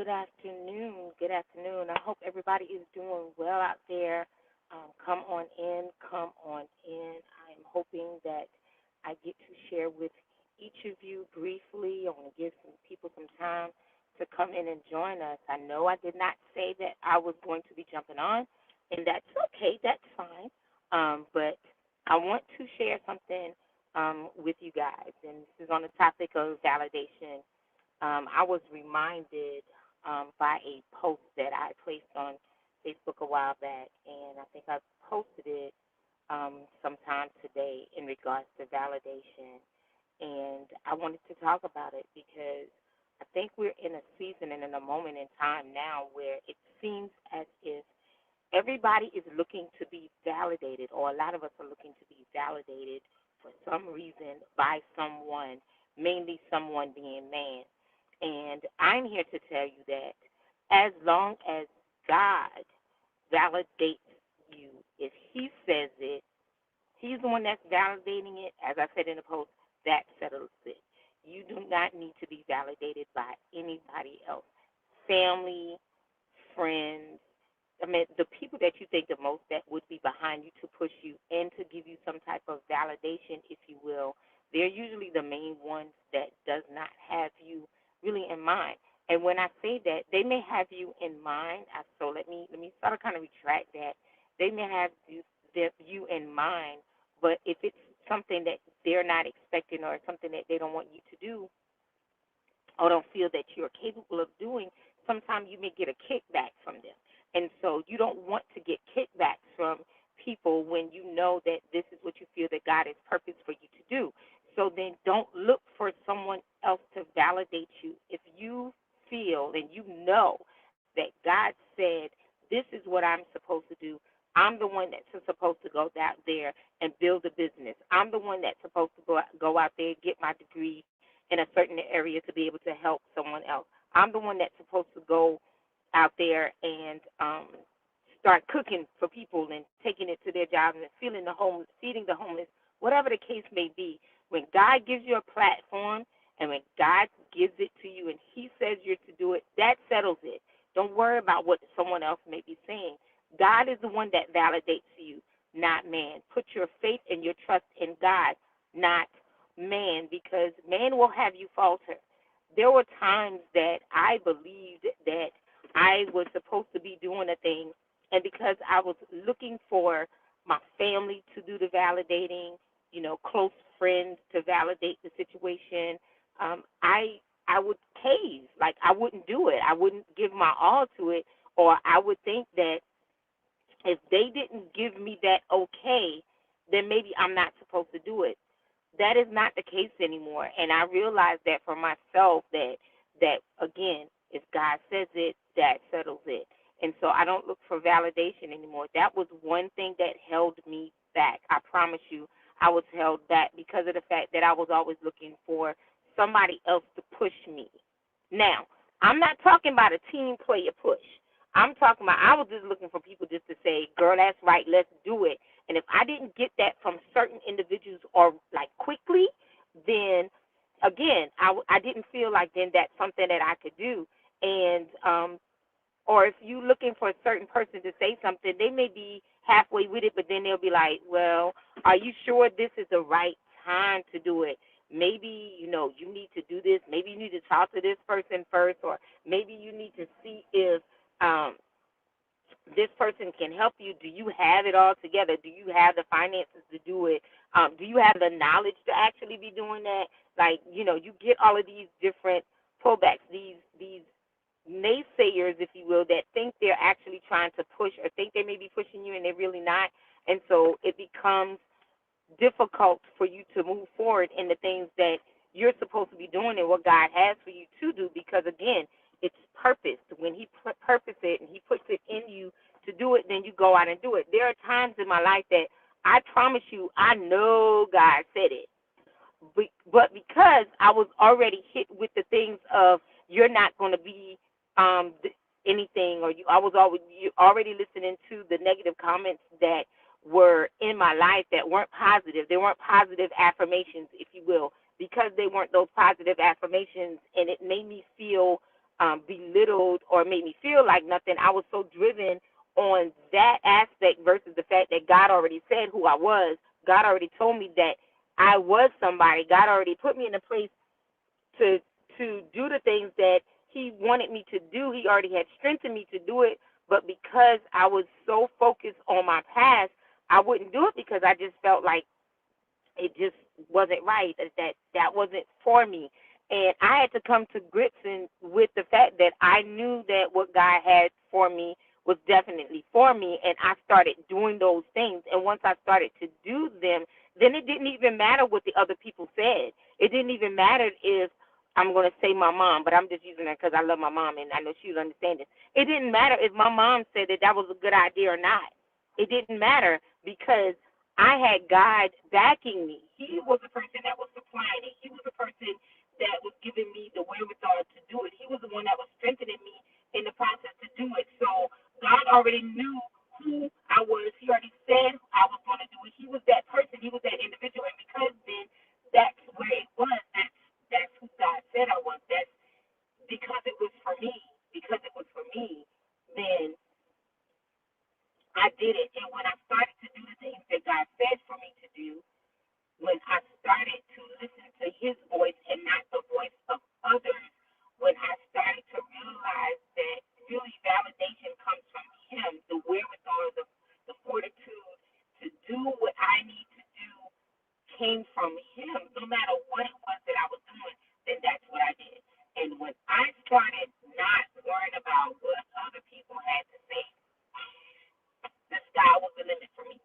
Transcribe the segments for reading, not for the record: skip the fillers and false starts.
Good afternoon. Good afternoon. I hope everybody is doing well out there. Come on in. Come on in. I'm hoping that I get to share with each of you briefly. I want to give some people some time to come in and join us. I know I did not say that I was going to be jumping on, and that's okay. That's fine. But I want to share something with you guys, and this is on the topic of validation. I was reminded by a post that I placed on Facebook a while back, and I think I posted it sometime today in regards to validation. And I wanted to talk about it because I think we're in a season and in a moment in time now where it seems as if everybody is looking to be validated, or a lot of us are looking to be validated for some reason by someone, mainly someone being man. And I'm here to tell you that as long as God validates you, if He says it, He's the one that's validating it. As I said in the post, that settles it. You do not need to be validated by anybody else. Family, friends, I mean, the people that you think the most that would be behind you to push you and to give you some type of validation, if you will, they're usually the main ones that does not have you really in mind. And when I say that, they may have you in mind. So let me sort of kind of retract that. They may have you in mind, but if it's something that they're not expecting or something that they don't want you to do, or don't feel that you're capable of doing, sometimes you may get a kickback from them. And so you don't want to get kickbacks from people when you know that this is what you feel that God has purposed for you to do. So then don't look for someone else to validate you. If you feel and you know that God said, this is what I'm supposed to do, I'm the one that's supposed to go out there and build a business. I'm the one that's supposed to go out there and get my degree in a certain area to be able to help someone else. I'm the one that's supposed to go out there and start cooking for people and taking it to their jobs and feeding the homeless, whatever the case may be. When God gives you a platform and when God gives it to you and He says you're to do it, that settles it. Don't worry about what someone else may be saying. God is the one that validates you, not man. Put your faith and your trust in God, not man, because man will have you falter. There were times that I believed that I was supposed to be doing a thing, and because I was looking for my family to do the validating, close friends to validate the situation, I would cave. Like, I wouldn't do it. I wouldn't give my all to it, or I would think that if they didn't give me that okay, then maybe I'm not supposed to do it. That is not the case anymore, and I realized that for myself that again, if God says it, that settles it. And so I don't look for validation anymore. That was one thing that held me back. I promise you, I was held back because of the fact that I was always looking for somebody else to push me. Now, I'm not talking about a team player push. I'm talking about I was just looking for people just to say, girl, that's right, let's do it. And if I didn't get that from certain individuals or like quickly, then again, I didn't feel like then that's something that I could do. And or if you're looking for a certain person to say something, they may be halfway with it, but then they'll be like, well, are you sure this is the right time to do it? Maybe, you need to do this. Maybe you need to talk to this person first, or maybe you need to see if this person can help you. Do you have it all together? Do you have the finances to do it? Do you have the knowledge to actually be doing that? Like, you get all of these different pullbacks, these naysayers, if you will, that think they're actually trying to push or think they may be pushing you and they're really not. And so it becomes difficult for you to move forward in the things that you're supposed to be doing and what God has for you to do, because, again, it's purpose. When He purpose it and He puts it in you to do it, then you go out and do it. There are times in my life that I promise you I know God said it, but because I was already hit with the things of you're not going to be anything, or you already listening to the negative comments that were in my life that weren't positive. They weren't positive affirmations, if you will, because they weren't those positive affirmations, and it made me feel belittled or made me feel like nothing. I was so driven on that aspect versus the fact that God already said who I was. God already told me that I was somebody. God already put me in a place to do the things that He wanted me to do. He already had strengthened me to do it, but because I was so focused on my past, I wouldn't do it because I just felt like it just wasn't right. That wasn't for me. And I had to come to grips with the fact that I knew that what God had for me was definitely for me, and I started doing those things. And once I started to do them, then it didn't even matter what the other people said. It didn't even matter if I'm going to say my mom, but I'm just using her because I love my mom and I know she would understand this. It didn't matter if my mom said that that was a good idea or not. It didn't matter because I had God backing me. He was the person that was supplying it. He was the person that was giving me the wherewithal to do it. He was the one that was strengthening me in the process to do it. So God already knew who I was. He already said I was going to do it. He was that person. He was that individual. And because then that's where it was. That's who God said I was. That's because it was for me. Because it was for me, then I did it. And when I started to do the things that God said for me to do, when I started to listen to His voice and not the voice of others, when I started to realize that really validation comes from Him, the wherewithal, the fortitude to do what I need to do came from Him, no matter what it was that I was doing, then that's what I did. And when I started not worrying about what other people had to say, the sky was the limit for me.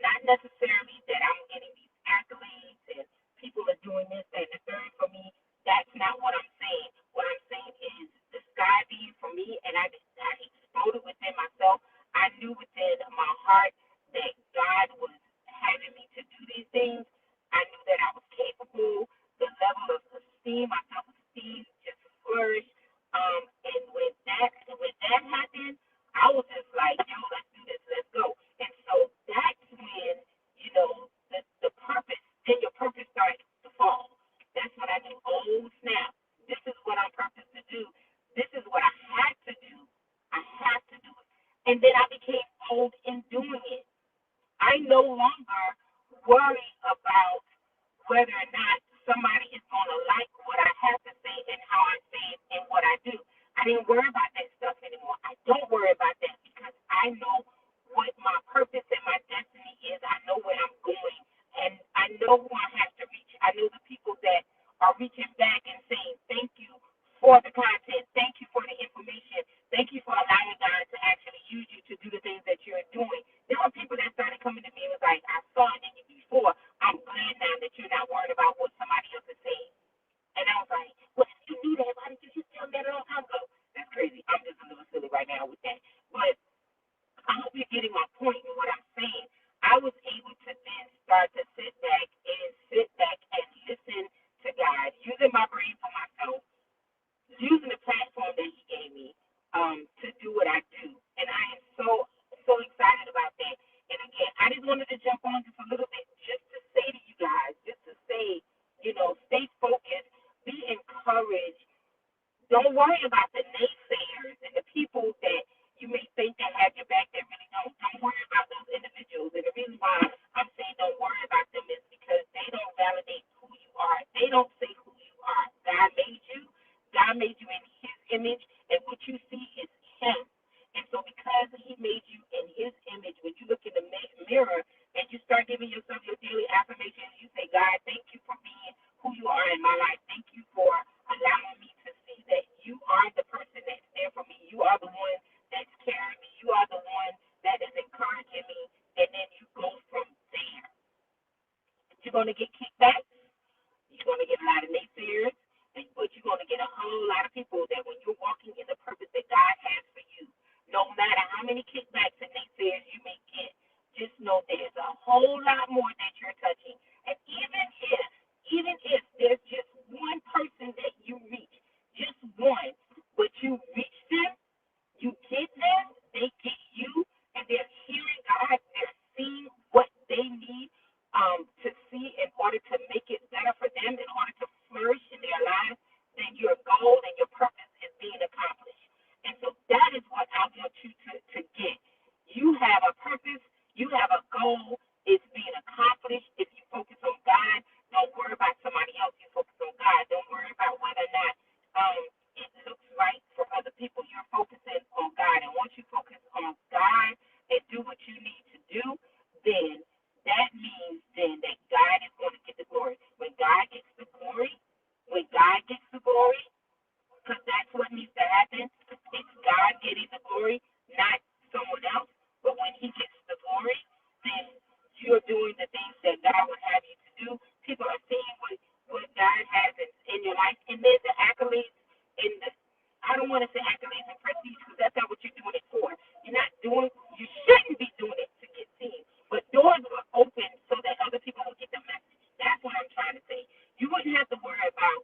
Not necessarily that I'm getting these accolades and people are doing this, that, and the third for me. That's not what I'm saying. What I'm saying is the sky being for me, and I exploded within myself. I knew within my heart that God was having me to do these things. I knew that I was capable. The level of esteem, my self-esteem, just flourished. And when that happened, I was just like, yo, let's do this, let's go. And so that's when, the purpose, then your purpose started to fall. That's when I knew, oh, snap, this is what I'm purposed to do. This is what I had to do. I have to do it. And then I became bold in doing it. I no longer worry about whether or not somebody is going to like what I have to say and how I say it and what I do. I didn't worry about that stuff anymore. I don't worry about that because I know what my purpose and my destiny is. I know where I'm going, and I know who I have to reach. I know the people that are reaching back and saying, thank you for the content. Thank you for the information. Thank you for allowing God to actually use you to do the things that you're doing. There were people that started coming to me and was like, I saw it in you before. I'm glad now that you're not worried about what somebody else is saying. And I was like, well, if you knew that, why didn't you just tell me that a long time ago? That's crazy. I'm just a little silly right now with that. But I hope you're getting my point in what I'm saying. I was able to then start to sit back and listen to God, using my brain for myself, using the platform that He gave me to do what I do. And I am so excited about that. And again, I just wanted to jump on just a little bit just to say to you guys, just to say, stay focused, be encouraged. Don't worry about the naysayers and the people that you may think that have your back that really don't. Don't worry about those individuals. And the reason why I'm saying don't worry about them is because they don't validate who you are. They don't say who you are. God made you. God made you in His image, and what you see is Him. And so because He made you in His image, when you look in the mirror and you start giving yourself your daily affirmations, you say, God, thank you for being who you are in my life. Thank you for allowing me to see that you are the person that's there for me. You are the one that's carrying me. You are the one that is encouraging me. And then you go from there. You're going to get kickbacks. You're going to get a lot of naysayers. But you're going to get a whole lot of people that when you're walking in the purpose that God has for you, no matter how many kickbacks and naysayers you may get, just know there's a whole lot more that you're touching. And even if there's just one person that you reach, just one, but you reach them, you get them, they get you, and they're hearing God, they're seeing what they need to see in order to make it better for them, in order to flourish in their lives, then your goal and your purpose is being accomplished. want to say accolades and prestige because that's not what you're doing it for. You're not doing, you shouldn't be doing it to get seen. But doors were open so that other people will get the message. That's what I'm trying to say. You wouldn't have to worry about,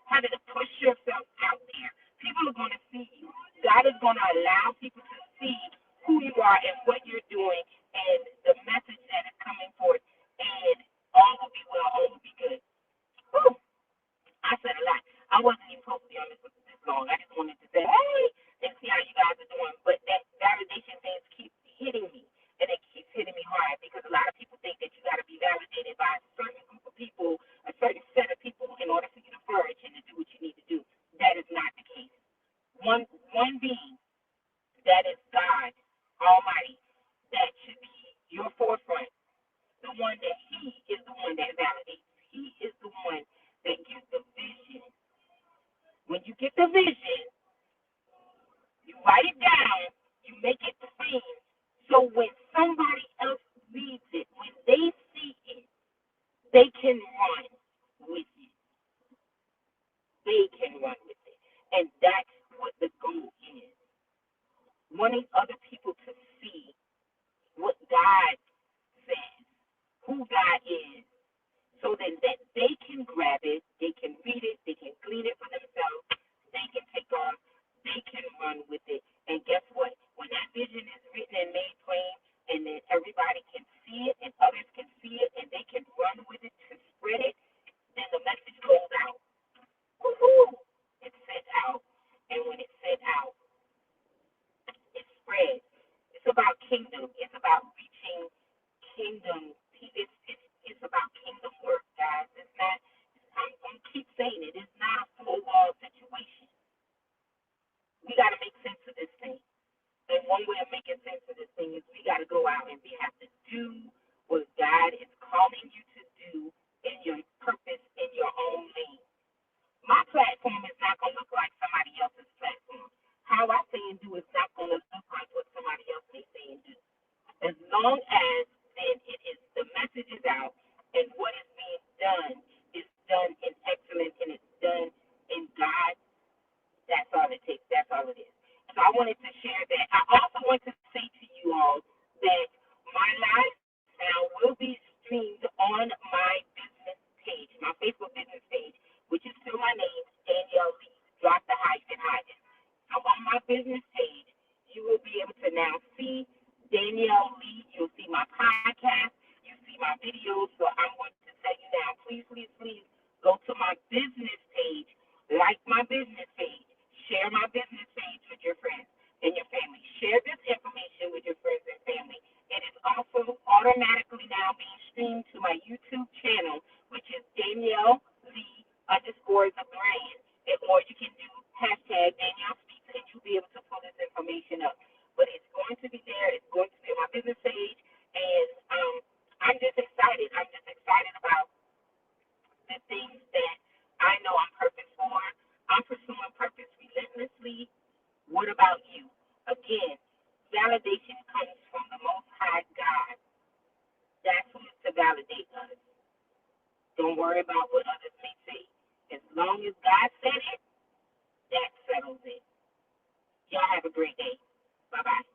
having to push yourself out there. People are going to see you. God is going to allow people to see who you are and what you're doing and the message that is coming forth. And all will be well, all will be good. Whew. I said a lot. I wasn't even supposed to be on this long. I just wanted to say, hey, and see how you guys are doing. But that validation thing keeps hitting me, and it keeps hitting me hard because a lot of people think that you got to be validated by a certain group of people, a certain set of people, in order for you to flourish and to do what you need to do. That is not the case. One being that is God Almighty, that should be your forefront. The one that He is the one that validates. He is the one that gives the vision. When you get the vision, you write it down, you make it plain. So when somebody else reads it, when they see it, they can run with it. They can run with it. And that's what the goal is. Wanting other people to see what God says, who God is, so that they can grab it, they can read it, they can glean it for themselves, they can take off, they can run with it. And guess what? When that vision is written and made plain, and then everybody can see it, and others can see it, and they can run with it to spread it, then the message goes out. Woo-hoo! It's sent out. And when it's sent out, it spreads. It's about kingdom. It's about reaching kingdom. It's about kingdom work, guys. It's not. I'm keep saying it. It's not a full wall situation. We got to make sense of this thing. And one way of making sense of this thing is we got to go out and we have to do what God is calling you to do in your purpose, in your own lane. My platform is not going to look like somebody else's platform. How I say and do is not going to look like what somebody else may say and do. As long as then it is the message is out and what is being done is done in excellence and it's done in God, that's all it takes. That's all it is. So I wanted to share that. I also want to say to you all that my live now will be streamed on my business page, my Facebook business page, which is still my name, Danielle Lee, drop the hyphen. So on my business page, you will be able to now see Danielle Lee. You'll see my podcast. You see my videos. So I'm going to tell you now, please, please, please go to my business page, like my business page, share my business page with your friends and your family. Share this information with your friends and family. It is also automatically now being streamed to my YouTube channel, which is Danielle Lee _ the brand. Or you can do hashtag Danielle Speaks and you'll be able to pull this information up. But it's going to be there. It's going to be on my business page. And I'm just excited. I'm just excited about the things that I know I'm purpose for. I'm pursuing purpose relentlessly. What about you? Again, validation comes from the Most High God. That's who is to validate us. Don't worry about what others may say. As long as God said it, that settles it. Y'all have a great day. Bye-bye.